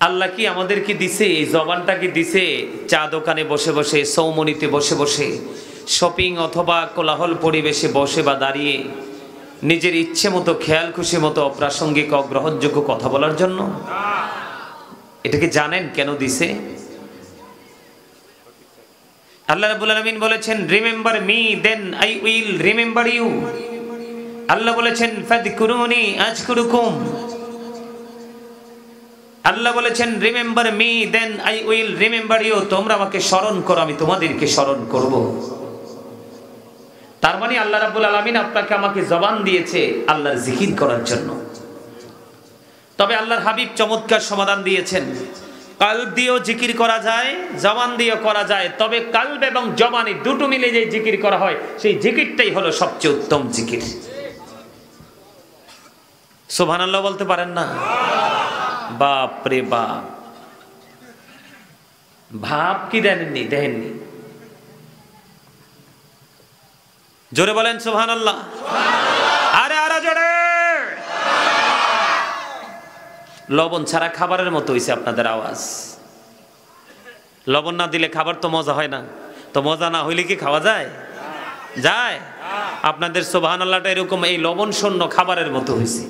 আল্লাহ কি আমাদেরকে দিছে, এই জবানটা কি দিছে চা দোকানে বসে বসে, সৌমনিতে বসে বসে, শপিং অথবা কোলাহল পরিবেশে বসে বা দাঁড়িয়ে নিজের ইচ্ছে মতো খেয়াল খুশি মতো অপ্রাসঙ্গিক অগ্রহণযোগ্য কথা বলার জন্য? এটা কি জানেন কেন দিছে? আল্লাহ রাব্বুল আলামিন বলেছেন, remember me then I will remember you. Allah বলেছেন, ফাযকুরুনি আযকুরুকুম। আল্লাহ বলেছেন, remember me then I will remember you. তোমরা আমাকে স্মরণ করো, আমি তোমাদেরকে স্মরণ করব। তার মানে আল্লাহ রাব্বুল আলামিন আপনাকে আমাকে জবান দিয়েছে আল্লাহর জিকির করার জন্য। তবে আল্লাহর হাবিব চমৎকার সমাধান দিয়েছেন, কালব দিয়েও জিকির করা যায়, জবান দিয়েও করা যায়, তবে কালব এবং জবানে দুটো মিলে যে জিকির করা হয় সেই জিকিরটাই হলো সবচেয়ে উত্তম জিকির। সুবহানাল্লাহ বলতে পারেন না? বাপ রে বাপ, ভাব কি দেননি? দেননি। জোরে বলেন সুবহানাল্লাহ। আরে আরে জোরে। লবণ ছাড়া খাবারের মতো হইছে আপনাদের আওয়াজ। লবণ না দিলে খাবার তো মজা হয় না, তো মজা না হইলে কি খাওয়া যায়? যায়। আপনাদের সুবহানাল্লাহটা এরকম এই লবণ শূন্য খাবারের মতো হইছে।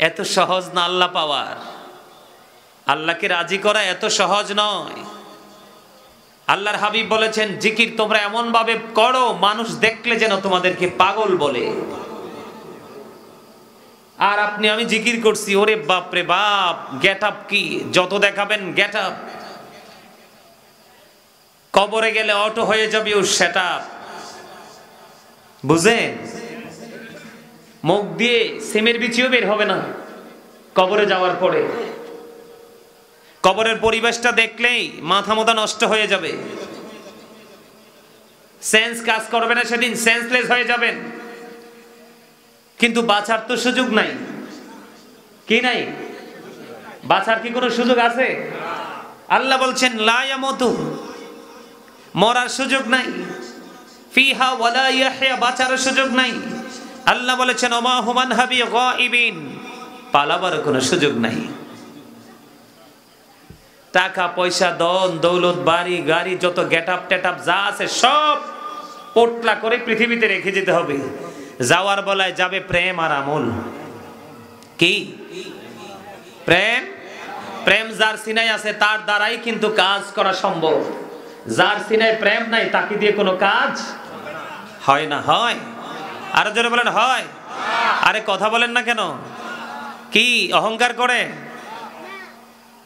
এত সহজ না আল্লাহ পাওয়ার। আল্লাহকে রাজি করা এত সহজ নয়। আল্লাহর হাবিব বলেছেন, জিকির তোমরা এমন ভাবে করো মানুষ দেখলে যেন তোমাদেরকে পাগল বলে। আর আপনি আমি জিকির করছি, ওরে বাপ রে বাপ, গেট আপ কি যত দেখাবেন গেট আপ। কবরে গেলে অটো হয়ে যাবে ও সেট আপ। বুঝেন? মুখ দিয়ে সিমের বিচিও বের হবে না কবরে যাওয়ার পরে। কবরের পরিবেশটা দেখলেই মাথা মোথা নষ্ট হয়ে যাবে, সেন্স কাজ করবে না, সেদিন সেন্সলেস হয়ে যাবেন। কিন্তু বাঁচার তো সুযোগ নাই। কি নাই? বাঁচার কি কোনো সুযোগ আছে? আল্লাহ বলছেন, লা ইয়ামুতু, মরার সুযোগ নাই। ফিহা ওয়ালা ইয়াহইয়া, বাঁচার সুযোগ নাই। আল্লাহ বলেছেন, ওমা হুমান হাবি গায়িবিন, পালাবার কোনো সুযোগ নাই। টাকা পয়সা, ধন দৌলত, বাড়ি গাড়ি, যত গেটআপ টেটআপ যা আছে সব পোটলা করে পৃথিবীতে রেখে যেতে হবে। যাওয়ার বেলায় যাবে প্রেম আর আমল। কি? প্রেম। প্রেম যার সিনায় আছে তার দ্বারাই কিন্তু কাজ করা সম্ভব। যার সিনায় প্রেম নাই তাকে দিয়ে কোনো কাজ হয় না। হয়? আরো জোরে বলেন হয়। আরে কথা বলেন না কেন? কি অহংকার করে?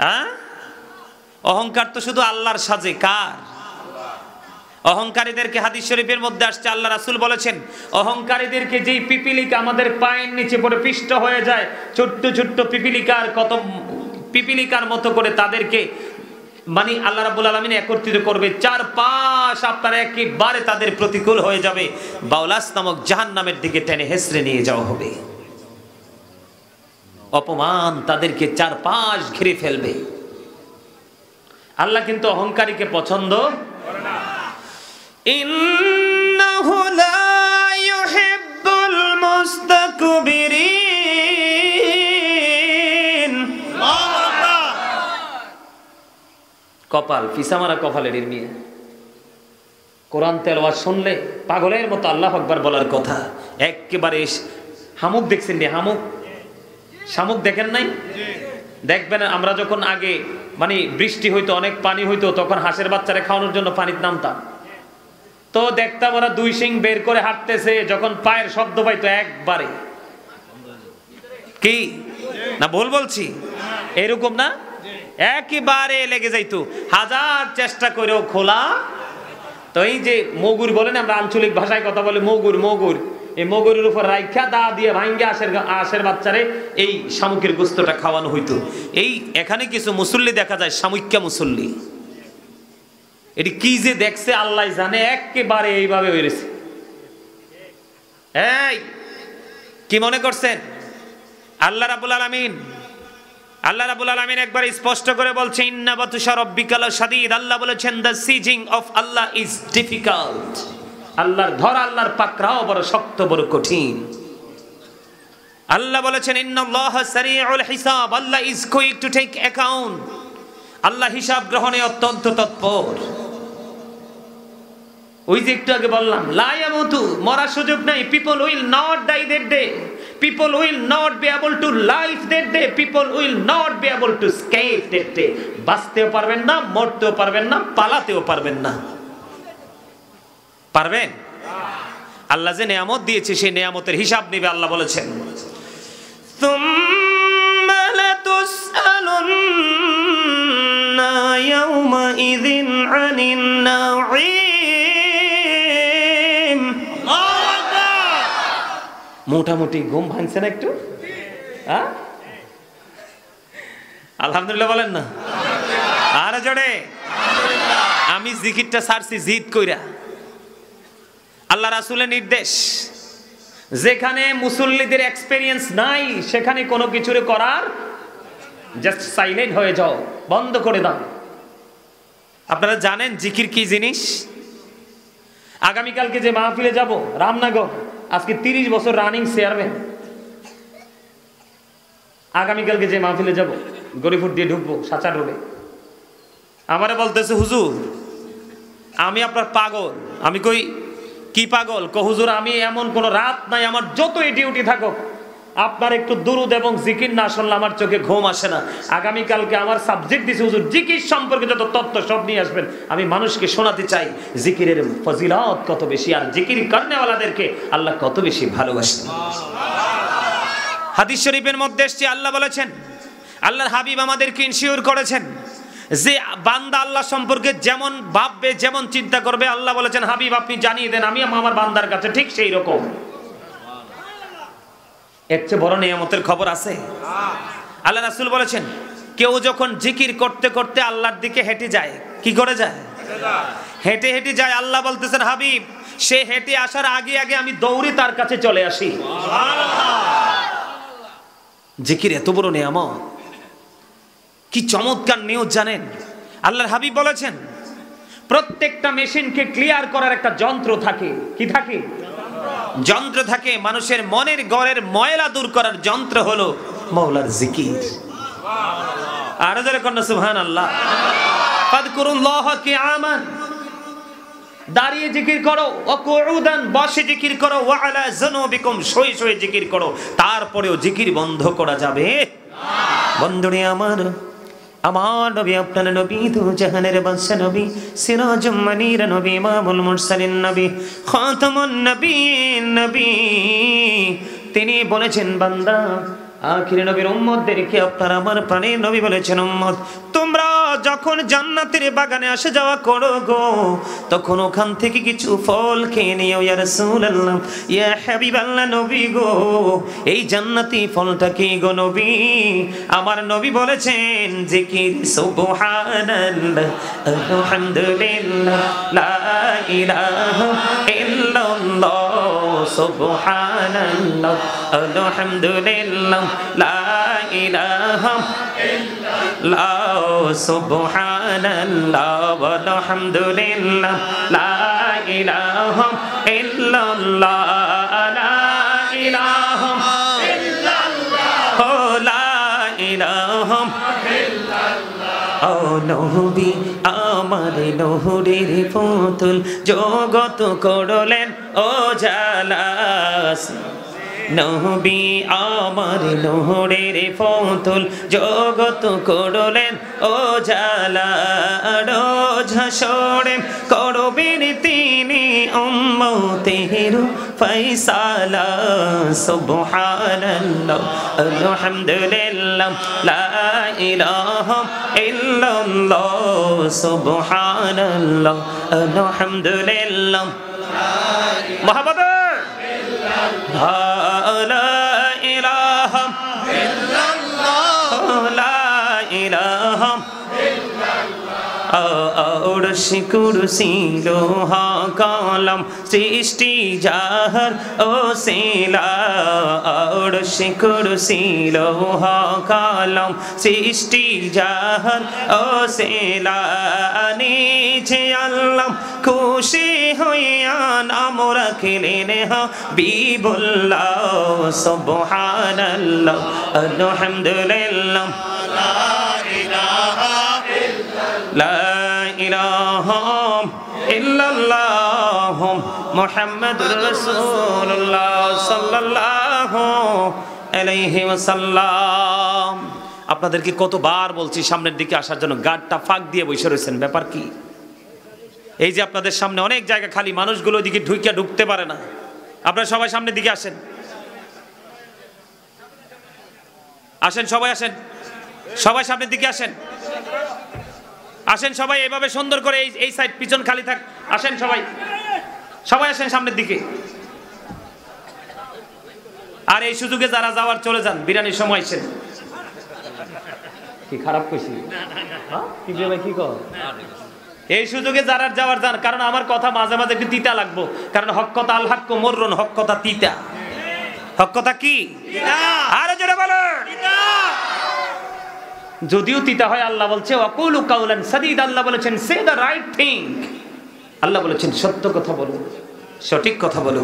হ্যাঁ, অহংকার তো শুধু আল্লাহর সাজে। কার? অহংকারীদেরকে হাদিস শরীফের মধ্যে আসছে, আল্লাহ রাসূল বলেছেন, অহংকারীদেরকে যেই পিপিলিকা আমাদের পায়ের নিচে পড়ে পিষ্ট হয়ে যায়, ছোট্ট ছোট্ট পিপিলিকার কত পিপিলিকার মতো করে তাদেরকে মানে আল্লাহ রাব্বুল আলামিন একত্রিত করবে, চারপাশ আপনার একেবারে তাদের প্রতিকূল হয়ে যাবে, বাউলাস নামক জাহান্নামের দিকে টেনে হেসড়ে নিয়ে যাওয়া হবে। অপমান তাদেরকে চারপাশ ঘিরে ফেলবে। আল্লাহ কিন্তু অহংকারীকে পছন্দ করে না। ইন্নাহু লা ইউহিব্বুল মুস্তাকবিরিন। কপাল ফিসামারা কপালের নিয়ে কোরআন তেলাওয়াত শুনলে পাগলের মতো আল্লাহু আকবার বলার কথা। একেবারে হামুক দেখছেন নি? হামুক শামুক দেখেন নাই? দেখবেন আমরা যখন আগে মানে বৃষ্টি হইতো, অনেক পানি হইতো, তখন হাঁসের বাচ্চারা খাওয়ানোর জন্য পানিতে নামতাম, তো দেখতাম ওরা দুই শিং বের করে হাঁটতেছে, যখন পায়ের শব্দ পাইতো একবারে কি না ভুল বলছি? এরকম না? একেবারে লেগে যাইতো, হাজার চেষ্টা করেও খোলা। তো এই যে মগুর বলেন, আমরা আঞ্চলিক ভাষায় কথা বলে মগুর, মগুর, এই মগুরের উপর রাইখা দা দিয়ে ভাঙ্গে হাঁসের বাচ্চারে এই শামুকের গোস্তটা খাওয়ানো হইতো। এই এখানে কিছু মুসল্লি দেখা যায়, শামুক্যা মুসল্লি, এটি কি যে দেখছে আল্লাহ জানে, একেবারে এইভাবে হয়েছে। এই কি মনে করছেন? আল্লাহ রাব্বুল আলামিন একবার স্পষ্ট করে বলছেন, ইন্না বাতুশা রাব্বিকা লাশাদীদ। আল্লাহ বলেছেন, the seizing of Allah is difficult. আল্লাহর ধরা, আল্লাহর পাকড়াও বড় শক্ত, বড় কঠিন। আল্লাহ বলেছেন ইন্নাল্লাহা সারিউল হিসাব, Allah is quick to take account, Allah হিসাব গ্রহণে অত্যন্ত তৎপর। ওই যে একটু আগে বললাম লা ইয়ামুতু, মরার সুযোগ নাই, people will not die that day, people will not be able to live that day, people will not be able to escape that day. বাঁচতেও পারবেন না, মরতেও পারবেন না, পালাতেও পারবেন না। পারবেন? আল্লাহ যে নিয়ামত দিয়েছে সেই নিয়ামতের হিসাব নেবে। আল্লাহ বলেছেন সুম্মা লাতুসআলুন্না ইয়াওমাইযিন আনিন নাঈম। মোটামুটি ঘুম ভাঙছে না একটু? আলহামদুলিল্লাহ বলেন না? আর জোরে আমি জিকিরটা ছাড়ছি জিদ কইরা। আল্লাহ রাসূলের নির্দেশ, যেখানে মুসল্লিদের এক্সপেরিয়েন্স নাই সেখানে কোনো কিছু করার, জাস্ট সাইলেন্ট হয়ে যাও, বন্ধ করে দাও। আপনারা জানেন জিকির কি জিনিস? আগামীকালকে যে মাহফিলে যাব রামনগর, আজকে 30 বছর রানিং চেয়ারম্যান, আগামীকালকে যে মাহফিলে যাব গরিপুর দিয়ে ঢুকবো সাচার রোডে, আমারে বলতেছে হুজুর আমি আপনার পাগল। আমি কই কি পাগল? হুজুর আমি এমন কোন রাত নাই, আমার যতই ডিউটি থাকুক আপনার একটু দুরুদ এবং জিকির না শুনলে আমার চোখে ঘুম আসে না। আগামীকালকে আমার সাবজেক্ট দিছে হুজুর জিকির সম্পর্কে যত তথ্য সব নিয়ে আসবেন, আমি মানুষকে শোনাতে চাই জিকিরের ফজিলত কত বেশি, আর জিকির করনেওয়ালাদেরকে আল্লাহ কত বেশি ভালোবাসেন। হাদিস শরীফের মধ্যে এসেছে, আল্লাহ বলেছেন, আল্লাহর হাবিব আমাদেরকে ইনশিওর করেছেন যে বান্দা আল্লাহ সম্পর্কে যেমন ভাববে, যেমন চিন্তা করবে, আল্লাহ বলেছেন হাবিব আপনি জানিয়ে দেন আমি আমার বান্দার কাছে ঠিক সেই রকম। এর চেয়ে বড় নিয়ামতের খবর আছে? আল্লাহ রাসূল বলেছেন কেউ যখন জিকির করতে করতে আল্লাহর দিকে হেঁটে যায়, কি করে যায়? হেঁটে হেঁটে যায়। আল্লাহ বলতেছেন হাবিব সে হেঁটে আসার আগে আগে আমি দৌড়ে তার কাছে চলে আসি। জিকির এত বড় নিয়ামত, কি চমৎকার নিউজ জানেন? আল্লাহর হাবিব বলেছেন প্রত্যেকটা মেশিনকে ক্লিয়ার করার একটা যন্ত্র থাকে। কি থাকে? যন্ত্র থাকে। মানুষের মনের গড়ের ময়লা দূর করার যন্ত্র হলো মাওলার জিকির। আর যারা কন্যা সুবহানাল্লাহ। ফাযকুরুল্লাহ কিয়ামান, দাঁড়িয়ে জিকির করো, ওয়াকুউদান বসে জিকির করো, ওয়া আলা যুনুবিকুম শুয়ে শুয়ে জিকির করো। তারপরেও জিকির বন্ধ করা যাবে না। বন্ধুরে আমার, আমার নবী আপনার নবী, দু জাহানের বাদশা নবী, সিরাজুম মুনীর নবী, ইমামুল মুরসালিন নবী, খাতামুন নবীন নবী, তিনি বলেছেন বান্দা আখির নবীর উম্মতদেরকে আপনার আমার প্রাণের নবী বলেছেন উম্মত তোমরা যখন জান্নাতের বাগানে আসা যাওয়া করো গো, তখন ওখান থেকে কিছু ফল খেয়ে নিও। ইয়া রাসূলুল্লাহ, ইয়া হাবিবাল্লাহ নবী গো, এই জান্নাতি ফলটা কি গো নবী? আমার নবী বলেছেন জিকির। সুবহানাল্লাহ, আলহামদুলিল্লাহ, লা ইলাহা ইল্লাল্লাহ, সুবহানাল্লাহ, আলহামদুলিল্লাহ, লা ইলাহা ইল্লাল্লাহ, সুবহানাল্লাহ, আলহামদুলিল্লাহ, লা ইলাহা ইল্লাল্লাহ, লা ইলাহা ইল্লাল্লাহ, লা ইলাহা ইল্লাল্লাহ। ও নবী আমার নূরের পুতুল, জগত করলেন ও জালাস। নবী আমার নূরের পুতুল, জগত করলেন ও জালা। রোজ হাসরে করবেন তিনি উম্মতের ফয়সালা। সুবহানাল্লাহ, আলহামদুলিল্লাহ, লা ইলাহা ইল্লাল্লাহ, সুবহানাল্লাহ, আলহামদুলিল্লাহ, মুহাম্মাদ লা ইলাহা ইল্লাল্লাহ, লা ইলাহা ইল্লাল্লাহ, আরশি কুরসি লোহা কলম সৃষ্টি যাহার ওসিলা আরশি কুরসি লোহা কলম সৃষ্টি যাহার ওসিলা নিচে আল্লাহ খুশি হইয়া নাম রাখিলেন হাবিবুল্লাহ সুবহানাল্লাহ আলহামদুলিল্লাহ লা ইলাহা ইল্লাল্লাহ মুহাম্মাদুর রাসূলুল্লাহ সাল্লাল্লাহু আলাইহি ওয়াসাল্লাম। আপনাদেরকে কতবার বলছি সামনের দিকে আসার জন্য, গাড়টা ফাঁক দিয়ে বসে রয়েছেন, ব্যাপার কি? এই যে আপনাদের সামনে অনেক জায়গা খালি, মানুষগুলো দিকে ঢুকতে পারে না। আপনারা সবাই সামনের দিকে আসেন, আসেন সবাই, আসেন সবাই সামনের দিকে আসেন, আসেন সবাই এইভাবে সুন্দর করে, এই সাইড পিছন খালি থাক, আসেন সবাই, সবাই আসেন সামনের দিকে। আর এই সুযোগে যারা যাওয়ার চলে যান, বিরানির সময় আসেন। কি খারাপ কইছি? কি ভাই কি কর? এই সুযোগে যারা যাওয়ার যান, কারণ আমার কথা মাঝে মাঝে একটু তিতা লাগবো, কারণ হক কথা আল হক মররুন, হক কথা তিতা। হক কথা কি? আরে জোরে বলো। যদিও তিতা হয়, আল্লাহ বলছে ওয়াকুলু কাউলান সাদীদ, আল্লাহ বলেছেন সে দ্য রাইট থিং, আল্লাহ বলেছেন সত্য কথা বলো, সঠিক কথা বলো।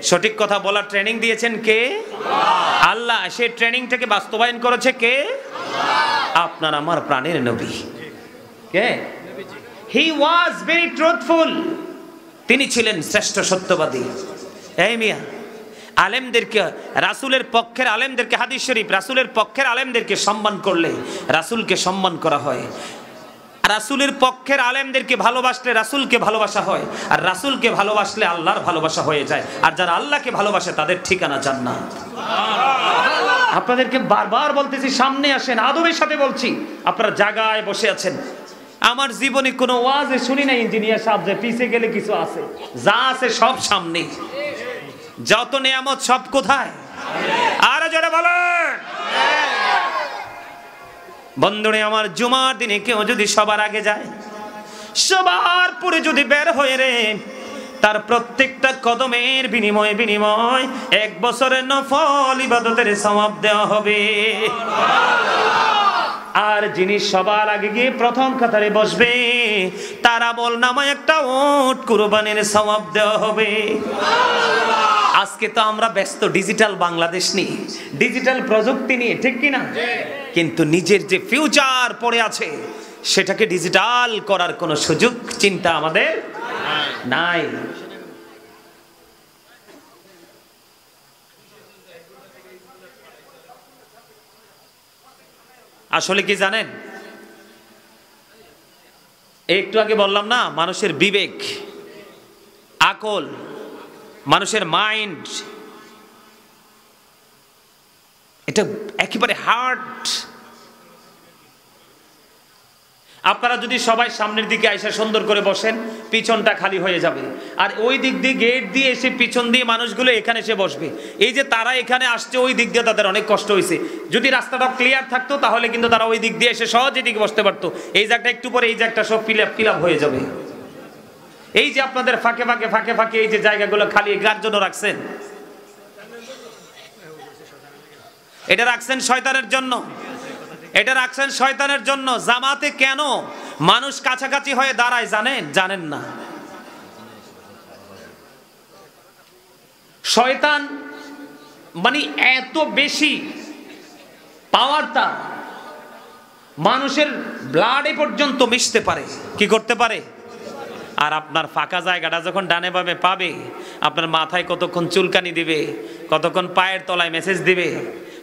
সঠিক কথা বলার ট্রেনিং দিয়েছেন কে? আল্লাহ। সেই ট্রেনিংটাকে বাস্তবায়ন করেছে কে? আপনার আমার প্রাণের নবী। কে? হি ওয়াজ ভেরি ট্রুথফুল, তিনি ছিলেন শ্রেষ্ঠ সত্যবাদী। এই মিয়া, আলেমদেরকে, রাসূলের পক্ষের আলেমদেরকে, হাদিস শরীফ, রাসূলের পক্ষের আলেমদেরকে সম্মান করলে রাসূলকে সম্মান করা হয়। রাসূলের পক্ষের আলেমদেরকে ভালোবাসলে রাসূলকে ভালোবাসা হয়, আর রাসূলকে ভালোবাসলে আল্লাহর ভালোবাসা হয়ে যায়। আর যারা আল্লাহকে ভালোবাসে তাদের ঠিকানা জান্নাত। আপনাদেরকে বারবার বলতেছি সামনে আসেন, আদবের সাথে বলছি। আপনারা জায়গায় বসে আছেন, আমার জীবনে কোনো ওয়াজে শুনি না ইঞ্জিনিয়ার সাহেব যে পিছে গেলে কিছু আছে, যা আছে সব সামনে। যত নিয়ামত সব কোথায়? আরে জোরে বলেন। বন্ধুরে আমার, জুমার দিনে কেউ যদি সবার আগে যায়, সবার পরে যদি বের হয়ে রে, তার প্রত্যেকটা কদমের বিনিময়ে 1 বছরের নফল ইবাদতের সওয়াব দেওয়া হবে। আর যিনি সবার আগে গিয়ে প্রথম কাতারে বসবে, তার আমল নামায় একটা উট কুরবানির সওয়াব দেওয়া হবে। আজকে তো আমরা ব্যস্ত ডিজিটাল বাংলাদেশ নিয়ে, ডিজিটাল প্রযুক্তি নিয়ে, ঠিক কিনা? কিন্তু নিজের যে ফিউচার পড়ে আছে সেটাকে ডিজিটাল করার কোনো সুযোগ চিন্তা আমাদের নাই। আসলে কি জানেন, একটু আগে বললাম না, মানুষের বিবেক, আকল, মানুষের মাইন্ড, এটা একেবারে হার্ড। আপনারা যদি সবাই সামনের দিকে আইসা সুন্দর করে বসেন, পিছনটা খালি হয়ে যাবে। আর ওই দিক দিয়ে গেট দিয়ে এসে পিছন দিয়ে মানুষগুলো এখানে এসে বসবে। এই যে তারা এখানে আসছে, ওই দিক দিয়ে তাদের অনেক কষ্ট হয়েছে। যদি রাস্তাটা ক্লিয়ার থাকতো তাহলে কিন্তু তারা ওই দিক দিয়ে এসে সহজে দিকে বসতে পারতো। এই জায়গাটা একটু পরে এই জায়গাটা সব ফিল আপ হয়ে যাবে। এই যে আপনাদের ফাঁকে ফাঁকে এই যে জায়গাগুলো খালি, কার জন্য রাখছেন? এটা রাখছেন শয়তানের জন্য, এটা রাখছেন শয়তানের জন্য। জামাতে কেন মানুষ কাছাকাছি হয়ে দাঁড়ায় জানেন না? শয়তান মানে এত বেশি পাওয়ার, তার মানুষের ব্লাডে পর্যন্ত মিশতে পারে। কি করতে পারে? আর আপনার ফাঁকা জায়গাটা যখন ডানে বামে পাবে, আপনার মাথায় কতক্ষণ চুলকানি দিবে, কতক্ষণ পায়ের তলায় মেসেজ দিবে,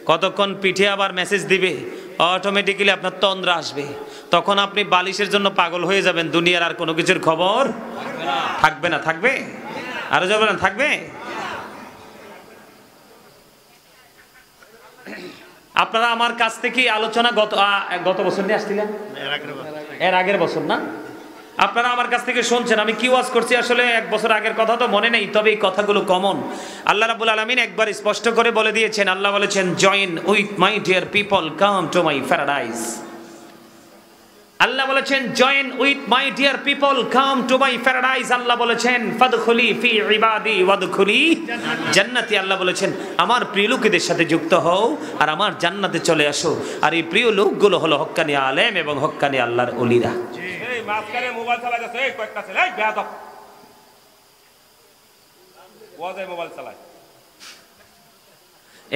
কতক্ষণ পিঠে আবার মেসেজ দিবে, অটোমেটিক্যালি আপনার তন্দ্রা আসবে। তখন আপনি বালিশের জন্য পাগল হয়ে যাবেন, দুনিয়ার আর কোনো কিছুর খবর থাকবে না। থাকবে? আরো যাবে না? থাকবে? আপনারা আমার কাছ থেকে আলোচনা গত বছর নিয়ে আসছিলেন, এর আগের বছর না? আপনারা আমার কাছ থেকে শুনছেন আমি কি ওয়াজ করছি। আসলে 1 বছর আগের কথা তো মনে নেই, তবে এই কথাগুলো কমন। আল্লাহ রাব্বুল আলামিন একবার স্পষ্ট করে বলে দিয়েছেন। আল্লাহ বলেছেন, join with my dear people, come to my paradise. Allah বলেছেন join with my dear people come to my paradise. Allah বলেছেন ফাদখুলি ফি ইবাদি ওয়াদখুলি জান্নাতি। আল্লাহ বলেছেন আমার প্রিয় লোকেদের সাথে যুক্ত হও আর আমার জান্নাতে চলে আসো। আর এই প্রিয় লোকগুলো হলো হক্কানি আলেম এবং হক্কানি আল্লাহর ওলিরা। এই মাঝখানে মোবাইল চালাইতেছে, এই কয়েকটা ছেলে এই বেয়াদব ওয়াজে মোবাইল চালায়,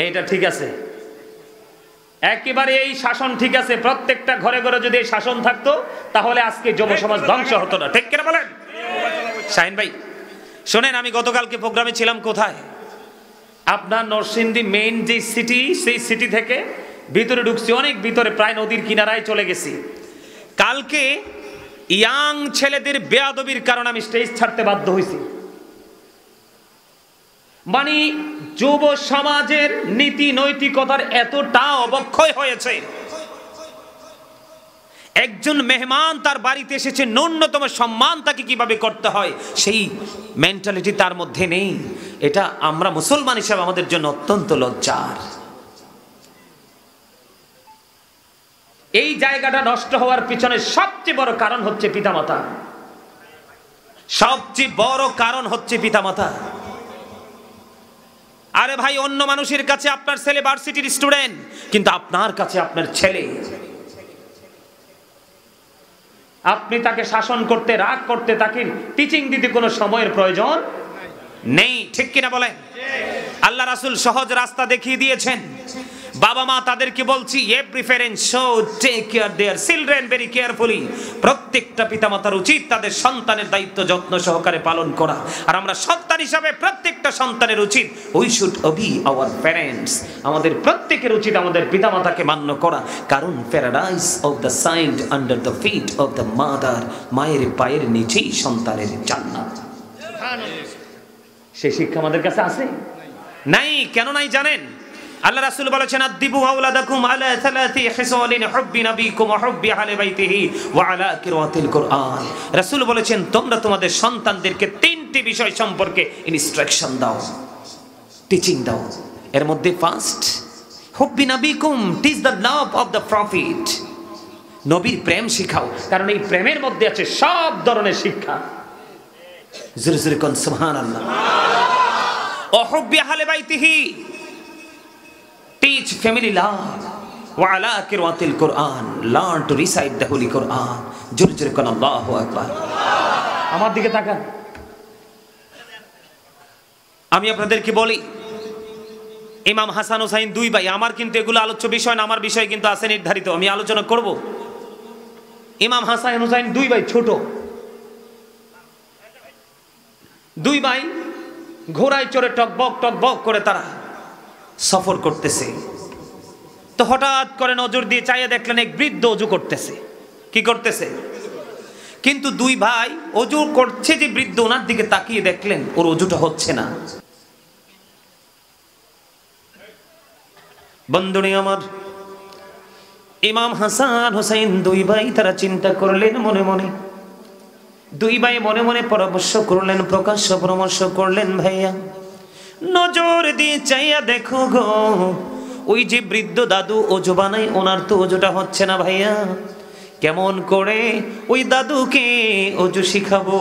এইটা ঠিক আছে? একেবারে এই শাসন ঠিক আছে? প্রত্যেকটা ঘরে ঘরে যদি এই শাসন থাকতো তাহলে আজকে যুব সমাজ ধ্বংস হতো না, ঠিক কিনা বলেন? শাহিন ভাই শোনেন, আমি গতকালকে প্রোগ্রামে ছিলাম কোথায়, আপনার নরসিংদী মেইন যে সিটি, সেই সিটি থেকে ভিতরে ঢুকছি, অনেক ভিতরে, প্রায় নদীর কিনারায় চলে গেছি। কালকে ইয়াং ছেলেদের বেয়াদবির কারণে আমি স্টেজ ছাড়তে বাধ্য হয়েছি। মানে যুব সমাজের নীতি নৈতিকতার এতটা অবক্ষয় হয়েছে, একজন মেহমান তার বাড়িতে এসেছে, ন্যূনতম সম্মান তাকে কিভাবে করতে হয় সেই মেন্টালিটি তার মধ্যে নেই। এটা আমরা মুসলমান হিসেবে আমাদের জন্য অত্যন্ত লজ্জার। এই জায়গাটা নষ্ট হওয়ার পিছনে সবচেয়ে বড় কারণ হচ্ছে পিতামাতা, সবচেয়ে বড় কারণ হচ্ছে পিতামাতা। আরে ভাই, অন্য মানুষের কাছে আপনার ছেলে ভার্সিটির স্টুডেন্ট, কিন্তু আপনার কাছে আপনার ছেলে, আপনি তাকে শাসন করতে, রাগ করতে, তাকে টিচিং দিতে কোনো সময়ের প্রয়োজন নেই, ঠিক কিনা বলেন? আল্লাহ রাসূল সহজ রাস্তা দেখিয়ে দিয়েছেন। বাবা মা তাদেরকে বলছি, every parent should take care their children very carefully. প্রত্যেকটা পিতামাতার উচিত তাদের সন্তানের দায়িত্ব যত্ন সহকারে পালন করা। আর আমরা সন্তান হিসাবে প্রত্যেকটা সন্তানের উচিত we should obey our parents, আমাদের প্রত্যেকের উচিত আমাদের পিতামাতাকে মান্য করা। কারণ paradise of the signed under the feet of the mother, মায়ের পায়ের নিচেই সন্তানের জান্নাত। সেই শিক্ষা আমাদের কাছে আছে? নাই। কেন নাই জানেন? আল্লাহ রাসূল বলেছেন আদিবু আওলাদাকুম আলা সালাতি খিসালিন হুব্বি নবিকুম ওয়া হুব্বি আহলি বাইতিহি ওয়া আলা কিরাতিল কুরআন। রাসূল বলেছেন তোমরা তোমাদের সন্তানদেরকে তিনটি বিষয় সম্পর্কে ইনস্ট্রাকশন দাও, টিচিং দাও। এর মধ্যে ফার্স্ট হুব্বি নবিকুম, teach the love of the prophet. নবীর প্রেম শিখাও, কারণ এই প্রেমের মধ্যে আছে সব ধরনের শিক্ষা। জোরে জোরে কোন সুবহানাল্লাহ। ওয়া হুব্বি আহলি বাইতিহি, teach family love, wa ala qiraatil Quran, learn to recite the holy Quran. জোরে জোরে কোন আল্লাহু আকবার। আমার দিকে তাকান। আমি আপনাদেরকে বলি, ইমাম হাসান হুসাইন দুই ভাই, আমার কিন্তু এগুলো আলোচ্য বিষয় না, আমার বিষয় কিন্তু আছে নির্ধারিত, আমি আলোচনা করব। ইমাম হাসান হুসাইন দুই ভাই, ছোট দুই ভাই, ঘোড়ায় চড়ে টকবক টকবক করে তারা সফর করতেছে। তো হঠাৎ করে নজর দিয়ে চাইয়ে দেখলেন এক বৃদ্ধ অজু করতেছে। কি করতেছে? কিন্তু দুই ভাই অজু করছে যে বৃদ্ধ, ওনার দিকে তাকিয়ে দেখলেন ওর অজুটা হচ্ছে না। বন্ধুনি আমার, ইমাম হাসান হুসাইন দুই ভাই তারা চিন্তা করলেন মনে মনে, দুই ভাই মনে মনে পরামর্শ করলেন, প্রকাশ্য পরামর্শ করলেন, ভাইয়া নজর দিয়ে চাইয়া দেখো গো, ওই যে বৃদ্ধ দাদু অজু বানাই, ওনার তো অজুটা হচ্ছে না ভাইয়া, কেমন করে ওই দাদুকে অজু শিখাবো?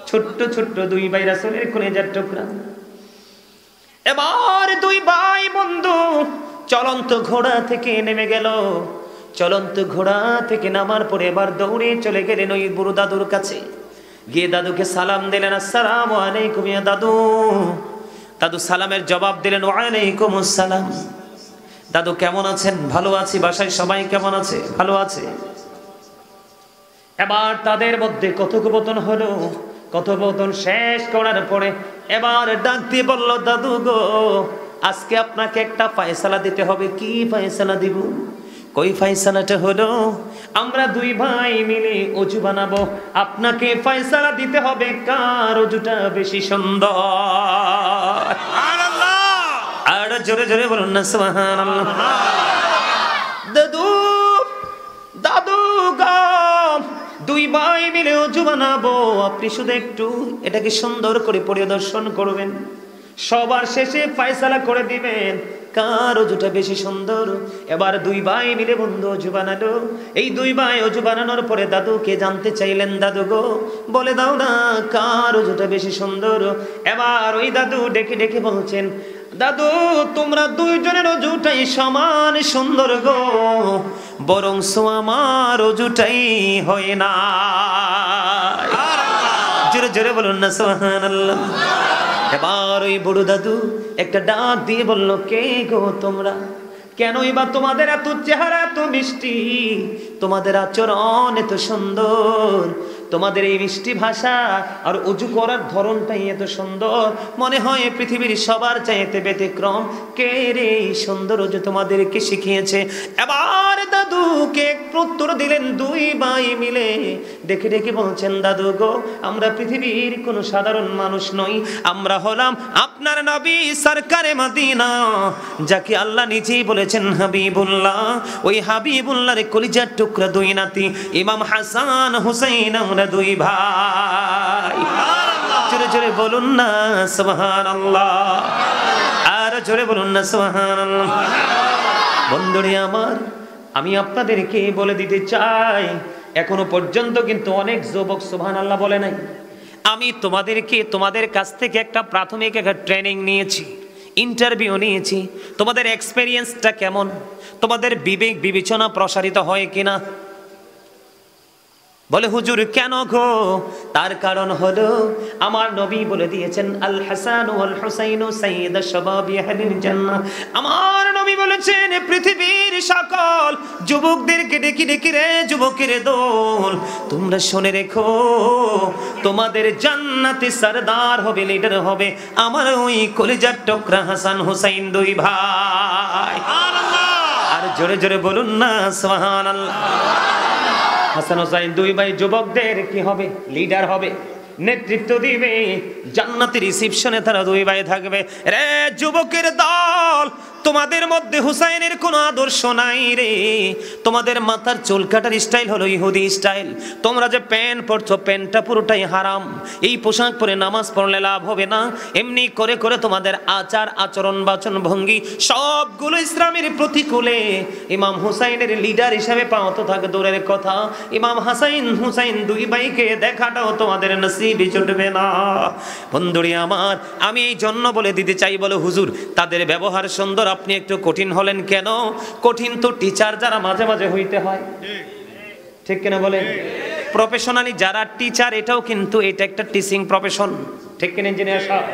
ছোট্ট ছোট্ট দুই ভাই রাসূলের কলেজার টুকরা। এবার দুই ভাই বন্ধু চলন্ত ঘোড়া থেকে নেমে গেল। চলন্ত ঘোড়া থেকে নামার পরে এবার দৌড়ে চলে গেলেন ওই বুড়ো দাদুর কাছে। গিয়ে দাদুকে সালাম দিলেন, আসসালামু আলাইকুম ইয়া দাদু। দাদু সালামের জবাব দিলেন, ওয়া আলাইকুম আসসালাম। দাদু কেমন আছেন? ভালো আছি। বাসায় সবাই কেমন আছে? ভালো আছে। এবার তাদের মধ্যে কথোপকথন হলো। কথোপকথন শেষ করার পরে এবার ডাক দিয়ে বলল, দাদু গো, আজকে আপনাকে একটা ফয়সালা দিতে হবে। কি ফয়সালা দিব? কই ফয়সালাটা হলো, আমরা দুই ভাই মিলে অজু বানাবো, আপনাকে ফয়সালা দিতে হবে কার অজুটা বেশি সুন্দর। সুবহানাল্লাহ। আর জোরে জোরে বলুন না সুবহানাল্লাহ। দাদু দাদু গো, দুই ভাই মিলে অজু বানাবো, আপনি শুধু একটু এটাকে সুন্দর করে পরিদর্শন করবেন, সবার শেষে ফয়সালা করে দিবেন কার অজুটা বেশি সুন্দর। এবার দুই ভাই মিলে বন্ধু অজু বানালো। এই দুই ভাই অজু বানানোর পরে দাদুকে জানতে চাইলেন, দাদু গো বলে দাও না কার অজুটা বেশি সুন্দর। এবার ওই দাদু ডেকে ডেকে বলছেন, দাদু তোমরা দুইজনের অজুটাই সমান সুন্দর গো, বরং আমার অজুটাই হয় না। জোরে জোরে বলুন না সুবহানাল্লাহ। এবার ওই বুড়ো দাদু একটা ডাক দিয়ে বলল, কে গো তোমরা? কেনই বা তোমাদের এত চেহারা এত মিষ্টি, তোমাদের আচরণ এত সুন্দর, তোমাদের এই মিষ্টি ভাষা আর উজু করার ধরনটাই এত সুন্দর, মনে হয় পৃথিবীর সবার চাইতে ব্যতিক্রম। কে রে এই সুন্দর উজু তোমাদেরকে শিখিয়েছে? এবার দাদুকে উত্তর দিলেন দুই ভাই মিলে, দেখে দেখে বলছেন, দাদু গো আমরা পৃথিবীর কোনো সাধারণ মানুষ নই, আমরা হলাম আপনার নবী সরকারে মদিনা, যাকে আল্লাহ নিজেই বলেছেন হাবিবুল্লাহ। ওই হাবিবুল্লাহর কলিজার টুকরা দুই নাতি ইমাম হাসান হুসাইন, আমরা দুই ভাই। জোরে জোরে বলুন না সুবহানাল্লাহ, আর জোরে বলুন না সুবহানাল্লাহ। বন্ধুরে আমার, আমি আপনাদেরকে বলে দিতে চাই, এখনো পর্যন্ত কিন্তু অনেক যুবক সুবহানাল্লাহ বলে নাই। আমি তোমাদের কাছ থেকে একটা প্রাথমিক একটা ট্রেনিং নিয়েছি, ইন্টারভিউ নিয়েছি। তোমাদের এক্সপেরিয়েন্সটা কেমন? তোমাদের বিবেক বিবেচনা প্রসারিত হয় কিনা? বলে হুজুর কেন গো? তার কারণ হলো আমার নবী বলে দিয়েছেন, আল হাসান ওয়াল হুসাইন সাইয়্যিদু শাবাবি আহলিল জান্নাহ। আমার নবী বলেছেন পৃথিবীর সকল যুবকদেরকে ডেকে ডেকে, রে যুবকের দল তোমরা শুনে রেখো, তোমাদের জান্নাতে সরদার হবে, লিডার হবে আমার ওই কলিজার টুকরা হাসান হুসাইন দুই ভাই। আর জোরে জোরে বলুন না সুবহানাল্লাহ। হাসান হুসাইন দুই ভাই যুবকদের কি হবে? লিডার হবে, নেতৃত্ব দিবে, জান্নাতের রিসেপশনে তারা দুই ভাই থাকবে। রে যুবকের দল, তোমাদের মধ্যে হুসাইনের কোনো আদর্শ নাই রে। তোমাদের মাথার চুল কাটার স্টাইল হলো ইহুদি স্টাইল। তোমরা যে প্যান্ট পরছো, প্যান্টটা পুরোটাই হারাম। এই পোশাক পরে নামাজ পড়লে লাভ হবে না। এমনি করে করে তোমাদের আচার আচরণ বাচন ভঙ্গি সবগুলো ইসলামের প্রতিকূলে। ইমাম হুসাইনের লিডার হিসেবে পাও তো থাকে দূরের কথা, ইমাম হুসাইন দুই ভাইকে দেখাটাও তোমাদের নসিবে জুটবে না। বন্ধুরি আমার, আমি এই জন্য বলে দিতে চাই, বলো হুজুর তাদের ব্যবহার সুন্দর, আপনি একটু কঠিন হলেন কেন? কঠিন তো টিচার যারা মাঝে মাঝে হইতে হয়, ঠিক কিনা বলেন? প্রফেশনালি যারা টিচার, এটাও কিন্তু এটা একটা টিচিং প্রফেশন, ঠিক কিনা ইঞ্জিনিয়ার সাহেব?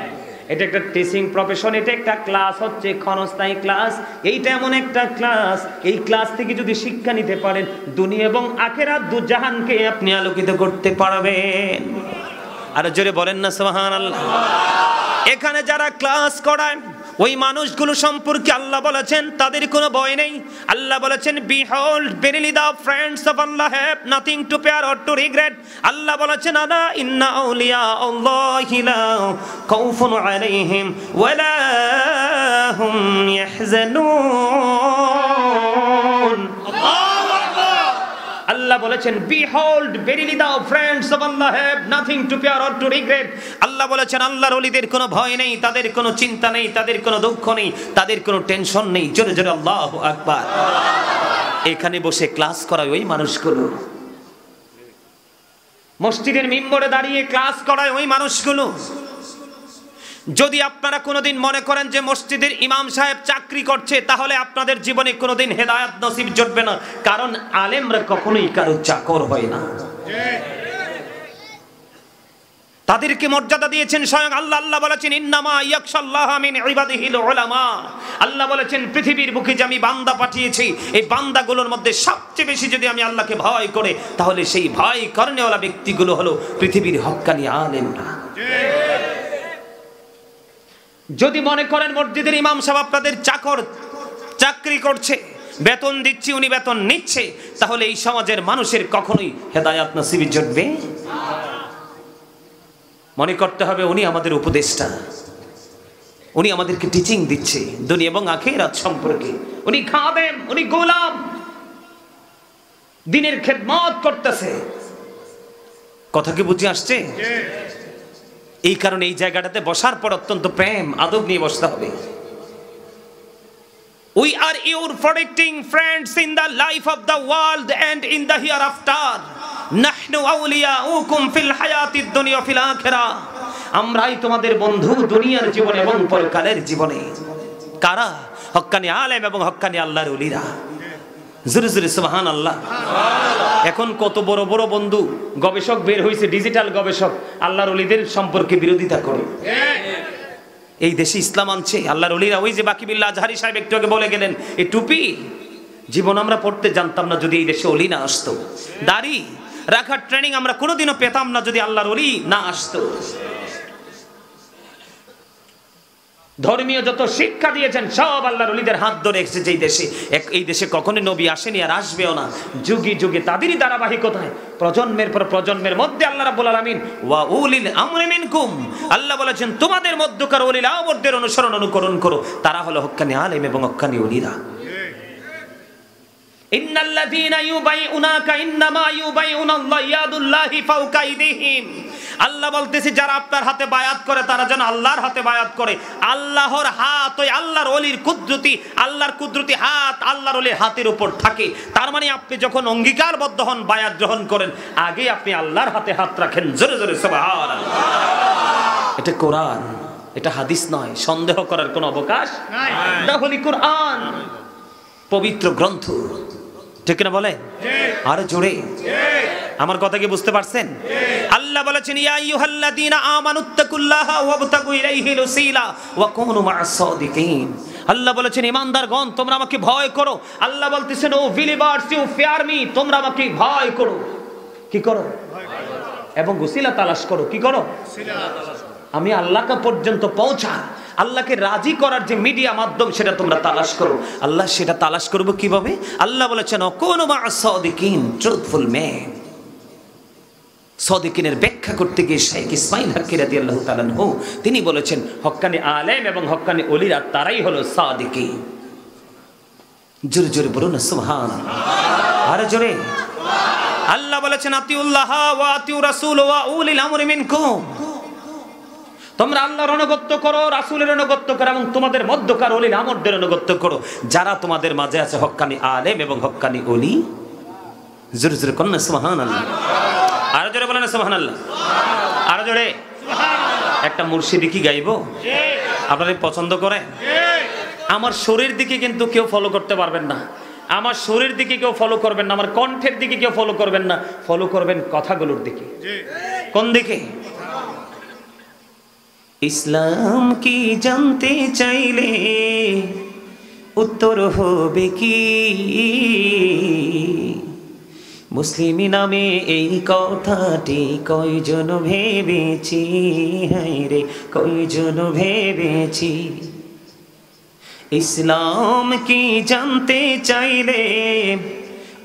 এটা একটা টিচিং প্রফেশন, এটা একটা ক্লাস হচ্ছে ক্ষণস্থায়ী ক্লাস। এইটা এমন একটা ক্লাস, এই ক্লাস থেকে যদি শিক্ষা নিতে পারেন, দুনিয়া এবং আখিরাত দু জাহানকে আপনি আলোকিত করতে পারবেন। আর জোরে বলেন না সুবহানাল্লাহ। এখানে যারা ক্লাস করায় ওই মানুষগুলো সম্পর্কে আল্লাহ বলেছেন তাদের কোনো ভয় নেই। আল্লাহ বলেছেন behold verily the friends of Allah have nothing to fear or to regret। আল্লাহ বলেছেন আলা ইন্না আউলিয়া আল্লাহি লা খাউফুন আলাইহিম ওয়া লা হুম ইয়াহজানুন। আল্লাহ বলেছেন behold verily the friends of Allah have nothing to fear or to regret। আল্লাহ বলেছেন আল্লাহর ওলিদের কোনো ভয় নেই, তাদের কোনো চিন্তা নেই, তাদের কোনো দুঃখ নেই, তাদের কোনো টেনশন নেই। জোরে জোরে আল্লাহু আকবার। এখানে বসে ক্লাস করায় ওই মানুষগুলো, মসজিদের মিম্বরে দাঁড়িয়ে ক্লাস করায় ওই মানুষগুলো। যদি আপনারা কোনোদিন মনে করেন যে মসজিদের ইমাম সাহেব চাকরি করছে, তাহলে আপনাদের জীবনে কোনোদিন হেদায়েত নসিব জুটবে না, কারণ আলেমরা কখনোই কারো চাকর হয় না। তাদেরকে মর্যাদা দিয়েছেন স্বয়ং আল্লাহ। আল্লাহ বলেছেন ইন্নামা ইয়াখশাল্লাহা মিন ইবাদিহিল উলামা। আল্লাহ বলেছেন পৃথিবীর বুকে যে আমি বান্দা পাঠিয়েছি, এই বান্দাগুলোর মধ্যে সবচেয়ে বেশি যদি আমি আল্লাহকে ভয় করে, তাহলে সেই ভয় করেনেওয়ালা ব্যক্তিগুলো হলো পৃথিবীর হক্কানি আলেমরা। যদি মনে করেন মসজিদের ইমাম সাহেব আপনাদের চাকর, চাকরি করছে, বেতন দিচ্ছি, উনি বেতন নিচ্ছে, তাহলে এই সমাজের মানুষের কখনোই হেদায়েত নসিব জুটবে। মনে করতে হবে উনি আমাদের উপদেষ্টা, উনি আমাদেরকে টিচিং দিচ্ছে দুনিয়া এবং আখিরাত সম্পর্কে। উনি খাদেম, উনি গোলাম, দিনের খেদমত করতেছে। কথা কি বুঝে আসছে? এই কারণে এই জায়গাটাতে বসার পর অত্যন্ত প্রেম আদব নিয়ে বসতে হবে। We are your protecting friends in the life of the world and in the hereafter. Nahnu awliyaukum fil hayatid dunya fil akhirah. আমরাই তোমাদের বন্ধু দুনিয়ার জীবনে এবং পরকালের জীবনে। কারা? হক্কানি আলেম এবং হক্কানি আল্লাহর ওলিরা। জোরে জোরে সুবহানাল্লাহ। এখন কত বড় বড় বন্ধু গবেষক বের হইছে, ডিজিটাল গবেষক আল্লাহর ওলিদের সম্পর্কে বিরোধিতা করে। এই দেশে ইসলাম আনছে আল্লাহর ওলিরা। ওই যে বাকি বিল্লাহ আজহারি সাহেব একটু আগে বলে গেলেন, এই টুপি জীবন আমরা পড়তে জানতাম না যদি এই দেশে ওলি না আসতো। দাড়ি রাখার ট্রেনিং আমরা কোনোদিনও পেতাম না যদি আল্লাহর ওলি না আসতো। ধর্মীয় যত শিক্ষা দিয়েছেন সব আল্লাহর ওলিদের হাত ধরে এসেছে এই দেশে। এই দেশে কখনো নবী আসেনি আর আসবেও না। যুগে যুগে তাদেরই ধারাবাহিকতায় প্রজন্মের পর প্রজন্মের মধ্যে আল্লাহ রাব্বুল আলামিন ওয়া উলিল আমরি মিনকুম, আল্লাহ বলেছেন তোমাদের মধ্যকার উলিল আমরদের অনুসরণ অনুকরণ করো। তারা হলো হক্কানি আলেম এবং হক্কানি ওলিরা। ইন্নাল্লাযীনা ইউবাইউনাকা ইন্নামা ইউবাইউনাল্লাহু ইয়াদুল্লাহি ফাওকা আইদিহিম। আল্লাহ বলতেছে যারা আপনার হাতে বায়াত করে তারা যেন আল্লাহর হাতে বায়াত করে। আল্লাহর হাত ওই আল্লাহর ওলির কুদরতি, আল্লাহর কুদরতি হাত আল্লাহর ওলির হাতের উপর থাকে। তার মানে আপনি যখন অঙ্গীকারবদ্ধ হন, বায়াত গ্রহণ করেন, আগে আপনি আল্লাহর হাতে হাত রাখেন। জোরে জোরে সুবহানাল্লাহ। এটা কোরআন, এটা হাদিস নয়, সন্দেহ করার কোনো অবকাশ নাই। এটা হলো কোরআন, পবিত্র গ্রন্থ। ঠিক না বলে? আরো জোরে। আমার কথা কি বুঝতে পারছেন? আল্লাহ বলেছেন ইয়া আইয়ুহাল্লাযীনা আমানুত্তাকুল্লাহা ওয়াবতাগু ইলাইহিল ওসিলা ওয়া কুনু মা'আস সাদিকিন। আল্লাহ বলেছেন ইমানদারগণ তোমরা আমাকে ভয় করো। আল্লাহ বলতেছেন ও বিলিভার্স ইউ ফিয়ার মি, তোমরা আমাকে ভয় করো। কি করো? এবং ওসিলা তালাশ করো। কি করো? আমি আল্লাহকে পর্যন্ত পৌঁছা, আল্লাহকে রাজি করার যে মিডিয়া মাধ্যম সেটা তোমরা তালাশ করো। আল্লাহ সেটা তালাশ করবো কিভাবে? আল্লাহ বলেছেন কুনু মা'আস সাদিকিন, ট্রুথফুল ম্যান। সাদিকিনের ব্যাখ্যা করতে গিয়ে শেখ ইসমাইল হক্কি রাদিয়াল্লাহু তাআলা আনহু তিনি বলেছেন হক্কানি আলেম এবং হক্কানি ওলিরা তারাই হলো সাদিকিন। জোরে জোরে বলুন না সুবহানাল্লাহ। আরে জোরে। আল্লাহ বলেছেন আতিউল্লাহ ওয়া আতিউ রাসূল ওয়া উলিল আমরি মিনকুম। তোমরা আল্লাহর অনুগত্য করো, রাসূলের অনুগত্য করো এবং তোমাদের মধ্যকার ওলিল আমরদের অনুগত্য করো যারা তোমাদের মাঝে আছে হক্কানি আলেম এবং হক্কানি ওলি। জোরে জোরে কোন সুবহানাল্লাহ। আরো জোরে বলেন সুবহানাল্লাহ। আরো জোরে। একটা মুর্শিদি কি গাইবো? আপনারা পছন্দ করেন? আমার শরীর দিকে কিন্তু কেউ ফলো করতে পারবেন না, আমার শরীর দিকে কেউ ফলো করবেন না, আমার কণ্ঠের দিকে কেউ ফলো করবেন না, ফলো করবেন কথাগুলোর দিকে। কোন দিকে? ইসলাম কি জানতে চাইলে উত্তর হবে কি মুসলিমি নামে এই কথাটি কয়জন ভেবেছি, হায় রে কয়জন ভেবেছি। ইসলাম কি জানতে চাইলে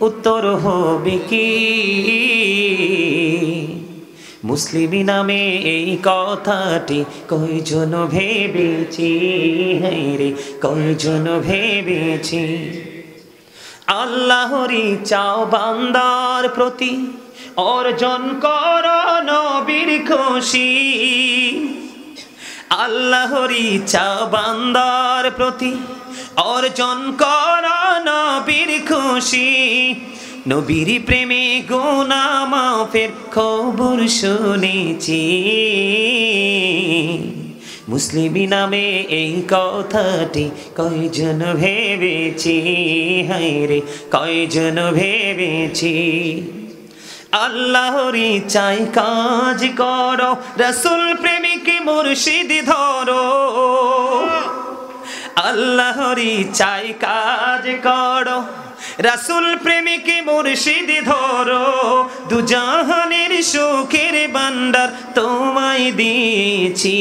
উত্তর হবে কি মুসলিমি নামে এই কথাটি কয়জন ভেবেছি, হায় রে কয়জন ভেবেছি। আল্লাহরই চাও বান্দার প্রতি অর্জন করো নবীর খুশি। আল্লাহরই চাও বান্দার প্রতি অর্জন করো নবীর খুশি। নবীর প্রেমে গুনাহ মাফের খবর শুনেছি। মুসলিমি নামে এই কথাটি কয়জন ভেবেছি, হায় রে কয়জন ভেবেছি। আল্লাহরই চাই কাজ করো, রাসূল প্রেমিক মুর্শিদ ধরো। আল্লাহরই চাই কাজ করো, রাসূল প্রেমিক মুর্শিদ ধরো। দুজাহানের সুখের ভান্ডার তোমায় দিয়েছি।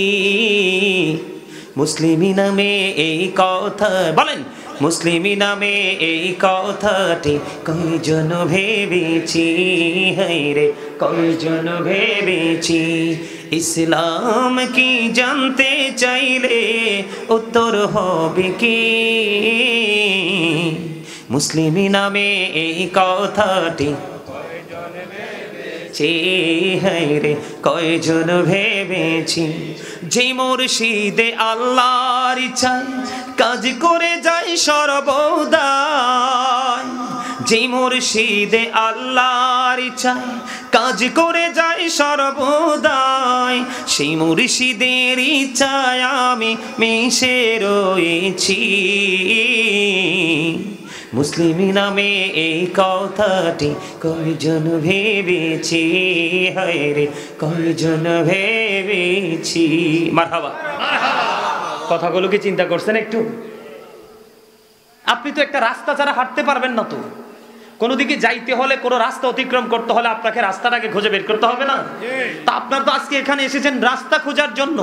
মুসলিমি নামে এই কথা বলেন, মুসলিমি নামে এই কথাটি কয়জন ভেবেছি, হায় রে কয়জন ভেবেছি। ইসলাম কি জানতে চাইলে উত্তর হবে কি মুসলিমি নামে এই কথাটি কয়জন ভেবেছি, হায় রে কয়জন ভেবেছি। যে মুর্শিদে আল্লাহর ইচ্ছায় কাজ করে যায় সর্বদাই, যে মুর্শিদে আল্লাহর ইচ্ছায় কাজ করে যায় সর্বদাই, সেই মুর্শিদের ইচ্ছায় আমি মিশে রয়েছি। মুসলিম নামে এই কথাটি কয়জন ভেবেছি, হায় রে কয়জন ভেবেছি। মারহাবা। কথাগুলো কি চিন্তা করছেন একটু? আপনি তো একটা রাস্তা ছাড়া হাঁটতে পারবেন না, তো কোনো দিকে যাইতে হলে, কোনো রাস্তা অতিক্রম করতে হলে আপনাকে রাস্তাটাকে খুঁজে বের করতে হবে না? তা আপনার তো আজকে এখানে এসেছেন রাস্তা খোঁজার জন্য।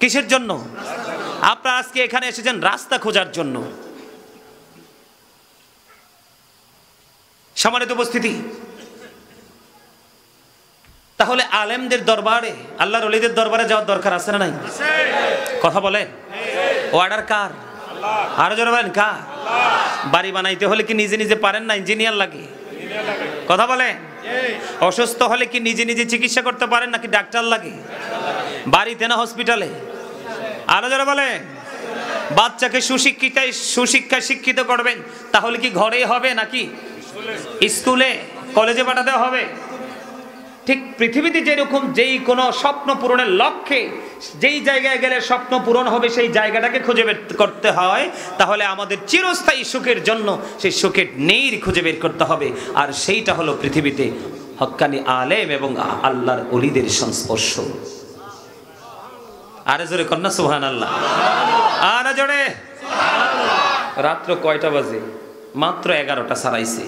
কিসের জন্য? আপনারা আজকে এখানে এসেছেন রাস্তা খোঁজার জন্য। সম্মানিত উপস্থিতি, তাহলে আলেমদের দরবারে, আল্লাহর ওলিদের দরবারে যাওয়ার দরকার আছে না নাই? কথা বলেন। অর্ডার কার? আরো জোরে বলেন কার? বাড়ি বানাইতে হলে কি নিজে নিজে পারেন না? ইঞ্জিনিয়ার লাগে। কথা বলেন। অসুস্থ হলে কি নিজে নিজে চিকিৎসা করতে পারেন নাকি ডাক্তার লাগে? বাড়িতে না হসপিটালে? আরো জোরে বলেন। বাচ্চাকে সুশিক্ষায় শিক্ষিত করবেন, তাহলে কি ঘরেই হবে নাকি স্কুলে কলেজে পাঠাতে হবে? ঠিক পৃথিবীতে যেরকম যেই কোনো স্বপ্ন পূরণের লক্ষ্যে যেই জায়গায় গেলে স্বপ্ন পূরণ হবে সেই জায়গাটাকে খুঁজে বের করতে হয়, তাহলে আমাদের চিরস্থায়ী সুখের জন্য সেই সুখের নেই খুঁজে বের করতে হবে। আর সেইটা হলো পৃথিবীতে হক্কানি আলেম এবং আল্লাহর ওলিদের সংস্পর্শ। আরে জোরে কন্যা সুবহানাল্লাহ। আরে জোরে। রাত্র কয়টা বাজে? মাত্র 11টা ছাড়াইছে।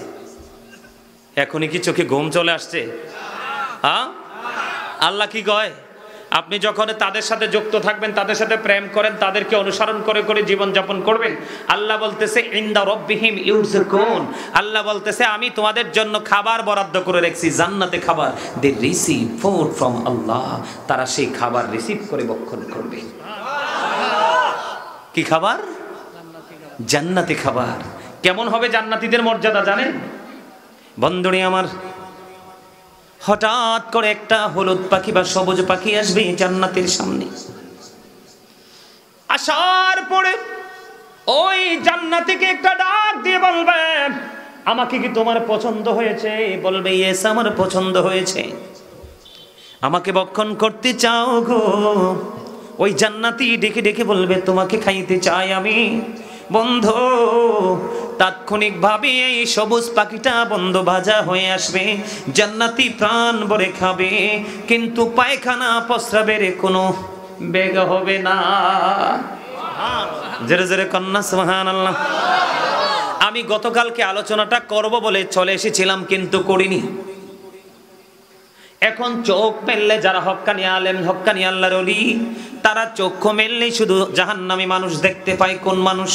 এখনই কি চোখে ঘুম চলে আসছে? হ্যাঁ, আল্লাহ কি কয়? আপনি যখন তাদের সাথে যুক্ত থাকবেন, তাদের সাথে প্রেম করেন, তাদেরকে অনুসরণ করে করে জীবন যাপন করবেন, আল্লাহ বলতেছে ইনদা রাব্বিহিম ইউরযাকুন, আল্লাহ বলতেছে আমি তোমাদের জন্য খাবার বরাদ্দ করে রেখেছি, জান্নাতে খাবার। দে রিসিভ ফুড ফ্রম আল্লাহ, তারা সেই খাবার রিসিভ করে ভক্ষণ করবে। কি খাবার? জান্নাতি খাবার। কেমন হবে জান্নাতীদের মর্যাদা জানেন বন্ধুরে আমার? হঠাৎ করে একটা হলুদ পাখি বা সবুজ পাখি আসবে জান্নাতের সামনে। আসার পরে ওই জান্নাতীকে একটা ডাক দিয়ে বলবে, আমাকে কি তোমার পছন্দ হয়েছে? বলবে ইয়েস, আমার পছন্দ হয়েছে। আমাকে ভক্ষণ করতে চাও গো? ওই জান্নাতী ডেকে ডেকে বলবে, তোমাকে খাইতে চাই আমি। বন্ধু, তাৎক্ষণিকভাবে এই সবুজ পাখিটা বন্ধ ভাজা হয়ে আসবে, জান্নাতি প্রাণ ভরে খাবে, কিন্তু পায়খানা প্রস্রাবের কোনো বেগ হবে না। জোরে জোরে কন্যা সুবহানাল্লাহ। আমি গতকালকে আলোচনাটা করব বলে চলে এসেছিলাম, কিন্তু করিনি। এখন চোখ মেললে যারা হক্কানি আলেম, হক্কানি আল্লাহর ওলি, তারা চক্ষু মেললেই শুধু জাহান্নামী মানুষ দেখতে পায়। কোন মানুষ?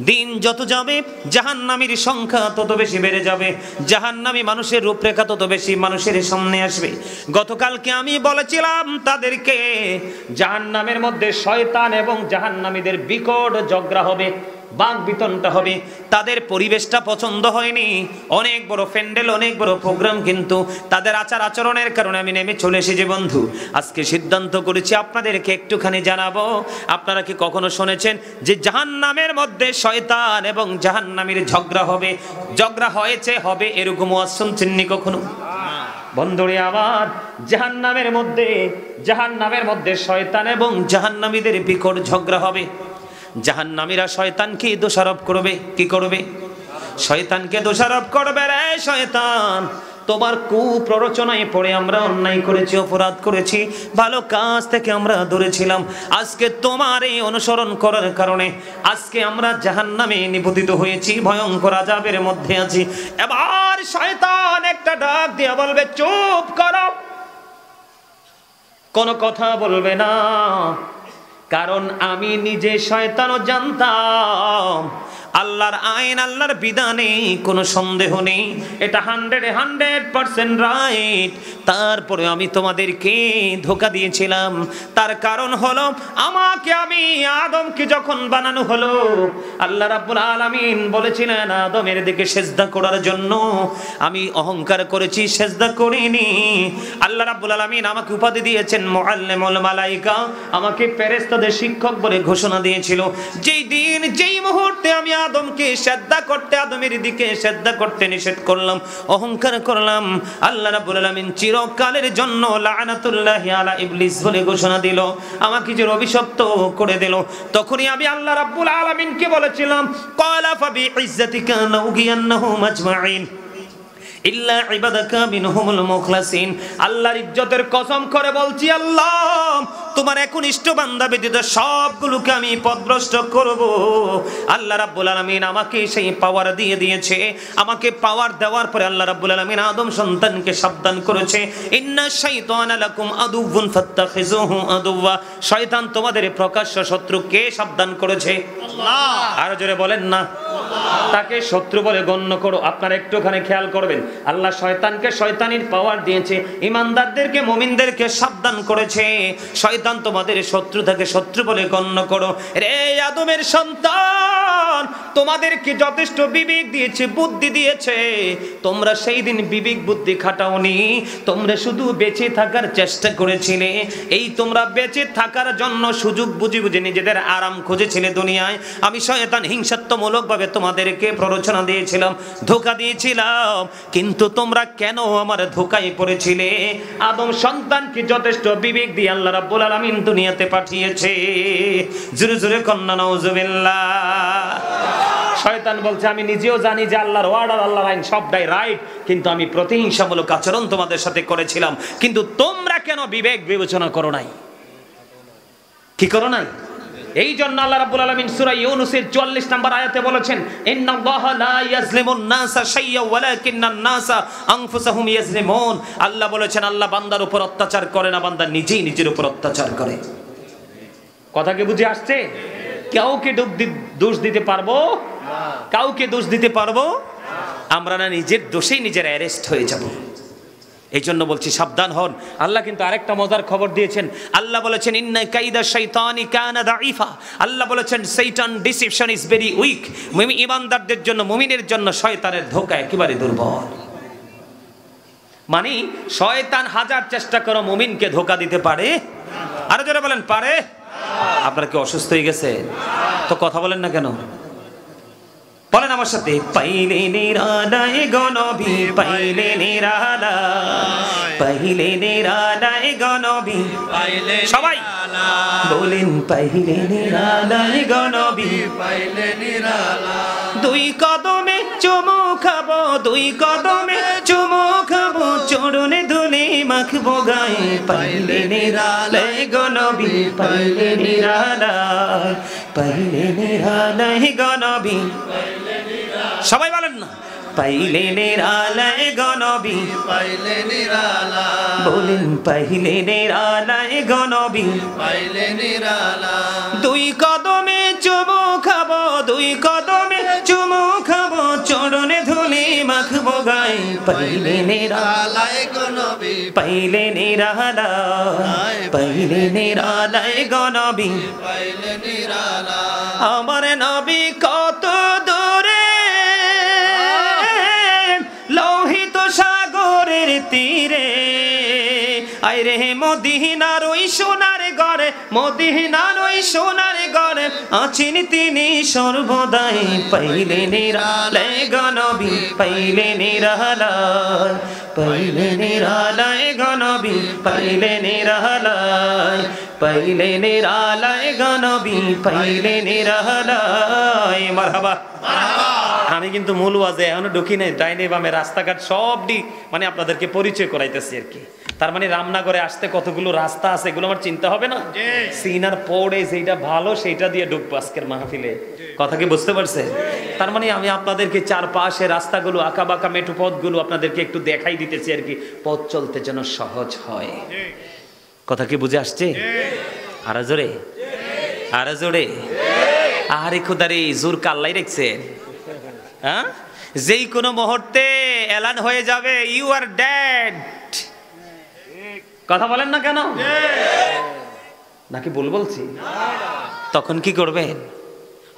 দিন যত যাবে জাহান্নামীর সংখ্যা তত বেশি বেড়ে যাবে, জাহান্নামী মানুষের রূপরেখা তত বেশি মানুষের সামনে আসবে। গতকালকে আমি বলেছিলাম তাদেরকে জাহান্নামের মধ্যে শয়তান এবং জাহান্নামীদের বিকট ঝগড়া হবে, বাক বিতনটা হবে। তাদের পরিবেশটা পছন্দ হয়নি, অনেক বড় প্যান্ডেল, অনেক বড় প্রোগ্রাম, কিন্তু তাদের আচার আচরণের কারণে আমি নেমে চলে এসেছি। বন্ধু, আজকে সিদ্ধান্ত করেছি আপনাদেরকে একটুখানি জানাবো। আপনারা কি কখনো শুনেছেন যে জাহান্নামের মধ্যে শয়তান এবং জাহান্নামীর ঝগড়া হবে? ঝগড়া হয়েছে, হবে, এরকম ওয়াজ শুনছেননি কখনো? বন্ধুরে আমার, জাহান্নামের মধ্যে শয়তান এবং জাহান্নামীদের বিকট ঝগড়া হবে। জাহান্নামীরা শয়তানকে দোষারোপ করবে। কি করবে? শয়তানকে দোষারোপ করবে, রে শয়তান, তোমার কুপ্ররোচনায় পড়ে আমরা অন্যায় করেছি, অপরাধ করেছি, ভালো কাজ থেকে আমরা দূরে ছিলাম। আজকে তোমার এই অনুসরণ করার কারণে আজকে আমরা জাহান্নামে নিপতিত হয়েছি, ভয়ঙ্কর আযাবের মধ্যে আছি। এবার শয়তান একটা ডাক দিয়ে বলবে, চুপ করো, কোনো কথা বলবে না। কারণ আমি নিজে শয়তানও জানতাম আল্লাহর আইন, আল্লাহর বিধানে কোনো সন্দেহ নেই, এটা 100% রাইট। তারপরে আমি তোমাদেরকে ধোঁকা দিয়েছিলাম। তার কারণ হলো আমি আদমকে যখন বানানো হলো, আল্লাহ রাব্বুল আলামিন বলেছিলেন আদমের দিকে সেজদা করার জন্য, আমি অহংকার করেছি, সেজদা করিনি। আল্লাহ রাব্বুল আলামিন আমাকে উপাধি দিয়েছেন মুআল্লিমুল মালায়েকা, আমাকে ফেরেশতাদের শিক্ষক বলে ঘোষণা দিয়েছিল। যেই দিন যেই মুহূর্তে আমি আদমকে সেজদা করতে, আদমের দিকে সেজদা করতে নিষেধ করলাম, অহংকার করলাম, আল্লাহ রাব্বুল আলামিন চিরকালের জন্য লানাতুল্লাহি আলা ইবলিস বলে ঘোষণা দিল, আমাকে যে অভিশপ্ত করে দিল। তখনই আমি আল্লাহ রাব্বুল আলামিনকে বলেছিলাম ক্বালা ফাবি ইজ্জাতিকা লাউগিয়ান্নাহুম আজমাইন ইল্লা ইবাদাকা মিনহুমুল মুখলাসিন। আল্লাহর ইজ্জতের কসম করে বলছি, আল্লাহ তোমার একনিষ্ঠ বান্দা ব্যতীত সবগুলোকে আমি পথভ্রষ্ট করব। আল্লাহ রাব্বুল আলামিন আমাকে সেই পাওয়ার দিয়ে দিয়েছে। আমাকে পাওয়ার দেওয়ার পরে আল্লাহ রাব্বুল আলামিন আদম সন্তানকে সাবধান করেছে, ইন্না শাইতানা লাকুম আদুউন ফাত্তাখিযুহু আদুওয়া। শয়তান তোমাদের প্রকাশ্য শত্রু। কে সাবধান করেছে? আল্লাহ। আর জোরে বলেন না, তাকে শত্রু বলে গণ্য করো। আপনারা একটুখানি খেয়াল করবেন, আল্লাহ শয়তানকে শয়তানির পাওয়ার দিয়েছে, ইমানদারদেরকে মুমিনদেরকে সাবধান করেছে। শয়তান তোমাদের শত্রু, থাকে শত্রু বলে গণ্য করো। রে আদমের সন্তান, তোমাদেরকে যথেষ্ট বিবেক দিয়েছে, বুদ্ধি দিয়েছে, তোমরা সেই দিন বিবেক বুদ্ধি খাটাওনি, তোমরা শুধু বেঁচে থাকার চেষ্টা করেছিলে। এই তোমরা বেঁচে থাকার জন্য সুযোগ বুঝে বুঝে নিজেদের আরাম খুঁজেছিলে দুনিয়ায়। আমি শয়তান হিংসাত্মমূলকভাবে তোমাদেরকে প্ররোচনা দিয়েছিলাম, ধোঁকা দিয়েছিলাম, কিন্তু তোমরা কেন আমার ধোঁকায় পড়েছিলে? আদম সন্তানকে যথেষ্ট বিবেক দিয়ে আল্লাহ রাব্বুল আলামিন দুনিয়াতে পাঠিয়েছে। জোরে জোরে কন্না নাউজুবিল্লাহ। শয়তান বলছে আমি নিজেও জানি যে আল্লাহর ওয়ার্ডার, আল্লাহর আইন সবটাই রাইট, কিন্তু আমি প্রতিহিংসামূলক আচরণ তোমাদের সাথে করেছিলাম। কিন্তু তোমরা কেন বিবেক বিবেচনা করো নাই? কি করো নাই? এই জন্য আল্লাহ রাব্বুল আলামিন সূরা ইউনূসের 44 নম্বর আয়াতে বলেছেন, ইন্নাল্লাহা লা ইয়াজলিমুন নাসা শাইয়্যা ওয়ালাকিন্নান নাসা আনফুসাহুম ইয়াজলিমুন। আল্লাহ বলেছেন আল্লাহ বান্দার উপর অত্যাচার করে না, বান্দা নিজেই নিজের উপর অত্যাচার করে। কথা কি বুঝে আসছে? কাউকে দোষ দিতে পারবো? কাউকে দোষ দিতে পারবো? আমরা না নিজের দোষেই নিজের অ্যারেস্ট হয়ে যাব। এই জন্য বলছি সাবধান হন। আল্লাহ কিন্তু আরেকটা মজার খবর দিয়েছেন। আল্লাহ বলেছেন ইন্না কাইদা শাইতানি কানা দাঈফা। আল্লাহ বলেছেন শয়তান ডিসিপশন ইজ ভেরি উইক। ঈমানদারদের জন্য, মুমিনের জন্য শয়তানের ধোঁকা একেবারে দুর্বল। মানে শয়তান হাজার চেষ্টা করো মুমিনকে ধোঁকা দিতে পারে? আরো জোরে বলেন, পারে? আপনারা কি অসুস্থ হয়ে গেছে? তো কথা বলেন না কেন? বলেন আমার সাথে, পাইলে নিরালায় গনবি, পাইলে নিরালায়, পাইলে নিরালায় গনবি, পাইলে সবাই বলেন পাইলে নিরালায় গনবি, পাইলে নিরালায়। দুই কদমে চুমু খাবো, দুই কদমে চুমু খাবো, চরণে ধুলি মাখবো গায়ে, পাইলে নিরালায় গনবি, পাইলে নিরালায়, পাইলে নিরালায় গনবি। সবাই বলেন না, পাইলে নিরালায় গনবি, পাইলে নিরালায়, বলেন পাইলে নিরালায় গনবি, পাইলে নিরালায়। দুই কদমে চুমু খাবো, দুই কদমে চুমু খাবো, চরণে ধুলি মাখবো গায়ে, পাইলে নিরালায় গনবি, পাইলে নিরালায়, পাইলে নিরালায় গনবি, পাইলে নিরালায়। আমার নবী কত দূরে, লোহিত সাগরের তীরে, আইরে মদিনার ওই সোনার ঘরে, মদিনার ওই সোনার ঘরে আছেন তিনি সর্বদাই, পাইলে নিরালায় গনবি, পাইলে নিরালায়, পাইলে নিরালায় গনবি, পাইলে নিরালায়, পাইলে নিরালায় গনবি, পাইলে নিরালায়। মারহাবা। আমি কিন্তু মূল ওয়াজে এখনো ঢুকি নাই, ডাইনে বামে রাস্তাঘাট সবটি মানে আপনাদেরকে পরিচয় করাইতেছি আর কি। তার মানে রামনগরে আসতে কতগুলো রাস্তা আছে এগুলো আমার চিন্তা হবে না। সিনার পড়ে যেটা ভালো সেইটা দিয়ে ঢুকবো আজকের মাহফিলে। কথা কি বুঝতে পারছে? তার মানে আমি আপনাদেরকে চারপাশে রাস্তাগুলো, আঁকা বাঁকা মেঠো পথগুলো আপনাদেরকে একটু দেখাই দিতেছি আর কি, পথ চলতে যেন সহজ হয়। কথা কি বুঝে আসছে? আরো জোরে, আরো জোরে। আরে খোদারে জোর কাল্লাই রেখছেন, হ্যাঁ? যেই কোনো মুহূর্তে এলান হয়ে যাবে ইউ আর ডেড। কথা বলেন না কেন? নাকি ভুল বলছি? তখন কি করবেন?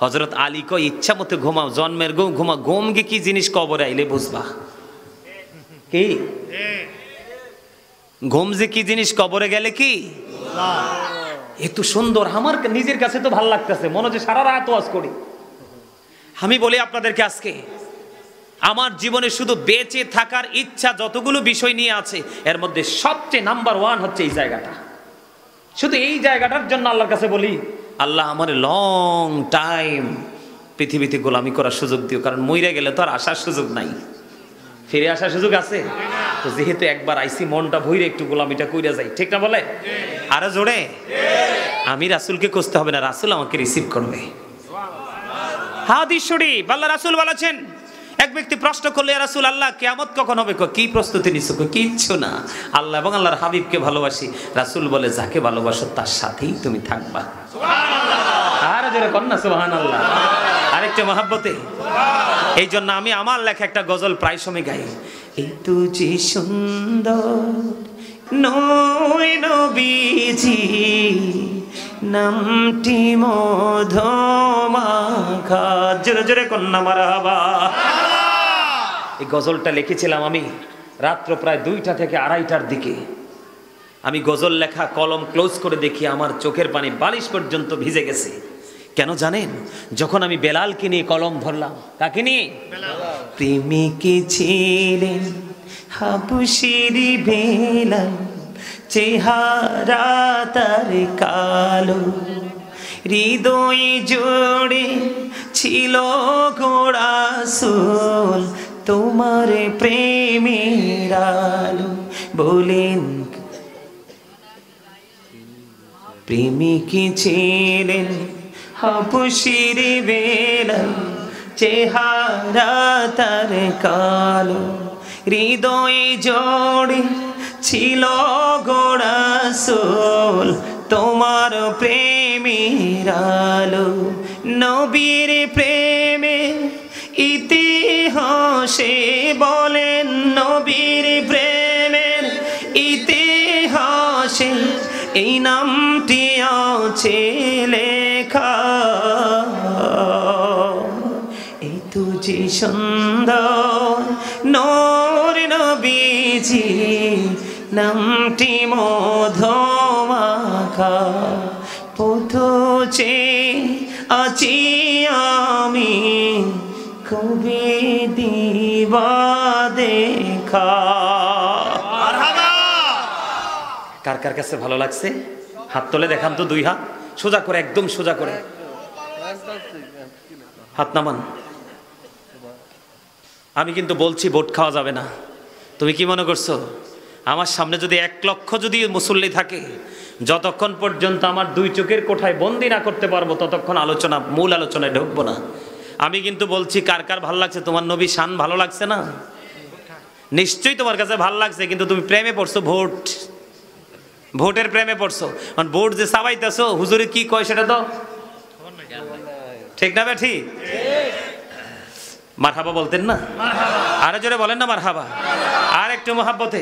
হযরত আলী কয় ইচ্ছা মতো ঘুমাও, জন্মের ঘুমা, ঘুমকে কি জিনিস কবরে আইলে বুঝবা। কি ঘুম যে কি জিনিস কবরে গেলে কি এত সুন্দর, আমার নিজের কাছে তো ভালো লাগতেছে, মনে হচ্ছে সারা রাত ওয়াজ করি। আমি বলি আপনাদেরকে আজকে আমার জীবনে শুধু বেঁচে থাকার ইচ্ছা যতগুলো বিষয় নিয়ে আছে এর মধ্যে সবচেয়ে নাম্বার 1 হচ্ছে এই জায়গাটা। শুধু এই জায়গাটার জন্য আল্লাহর কাছে বলি, আল্লাহ আমার লং টাইম পৃথিবীতে গোলামি করার সুযোগ দিও, কারণ মইরা গেলে তো আর আসার সুযোগ নাই, ফিরে আসার সুযোগ আছে? তো যেহেতু একবার আইসি, মনটা ভইরে একটু গোলামিটা কইরা যাই, ঠিক না বলে? আরো জোরে, আমি রাসূলকে খুঁজতে হবে না, রাসূল আমাকে রিসিভ করবে। হাদিস শরীফ, আল্লাহ রাসূল বলেছেন, এক ব্যক্তি প্রশ্ন করলে ইয়া রাসূলুল্লাহ কিয়ামত কখন হবে? কি প্রস্তুতি নিছো? কিচ্ছু না, আল্লাহ এবং আল্লাহর হাবিবকে ভালোবাসি। রাসূল বলে যাকে ভালোবাসো তার সাথেই তুমি থাকবা। সুবহানাল্লাহ, আর জোরে কন্না সুবহানাল্লাহ, আরেকটা মহব্বতে। এই জন্য আমি আমার লেখা একটা গজল প্রায় সময় গাই, এই তুজি সুন্দর নয় নবীজি নামটি মধুমাখা। জোরে জোরে কন্যা মারহাবা। এই গজলটা লিখেছিলাম আমি রাত্র প্রায় 2টা থেকে 2:30টার দিকে। আমি গজল লেখা কলম ক্লোজ করে দেখি আমার চোখের পানি বালিশ পর্যন্ত ভিজে গেছে। কেন জানেন? যখন আমি বেলালকে নিয়ে কলম ধরলাম। কাকে নিয়ে? প্রেমিকে ছিলেন হাবশির বেলাল, চেহারা তার কালো, হৃদয় জোড়ে ছিল গো রাসূল তোমার প্রেমের আলো। বলেন প্রেমিকে ছিলেন হাবশির বেলাল, চেহারা তার কালো, হৃদয় জোড়ে ছিল গো রাসূল তোমার প্রেমের আলো। নবীর প্রেমে ইতিহাসে বলেন, নবীর প্রেমের ইতিহাসে এই নামটি আছে লেখা, এই তুজি সুন্দর নূর নবীজি নামটি মধুমাখা। পথে আছি আমি কবে দিবা দেখা। কার কার কাছে ভালো লাগছে? হাত তোলে দেখান তো, 2 হাত সোজা করে, একদম সোজা করে হাত নামান। আমি কিন্তু বলছি ভোট খাওয়া যাবে না। তুমি কি মনে করছো আমার সামনে যদি 1 লক্ষ যদি মুসল্লি থাকে, যতক্ষণ পর্যন্ত আমার 2 চোখের কোঠায় বন্দি না করতে পারবো ততক্ষণ মূল আলোচনায় ঢুকবো না। আমি কিন্তু বলছি কার কার ভালো লাগছে? তোমার নবী শান ভালো লাগছে না? নিশ্চয়ই তোমার কাছে ভালো লাগছে, কিন্তু তুমি প্রেমে পড়ছো, ভোটের প্রেমে পড়ছো। কারণ ভোট যে চাবাইতেছো হুজুরে কি কয় সেটা তো ঠিক না? ঠিক মারহাবা বলতেন না? আরে জোরে বলেন না মারহাবা। আর একটু মহাব্বতে।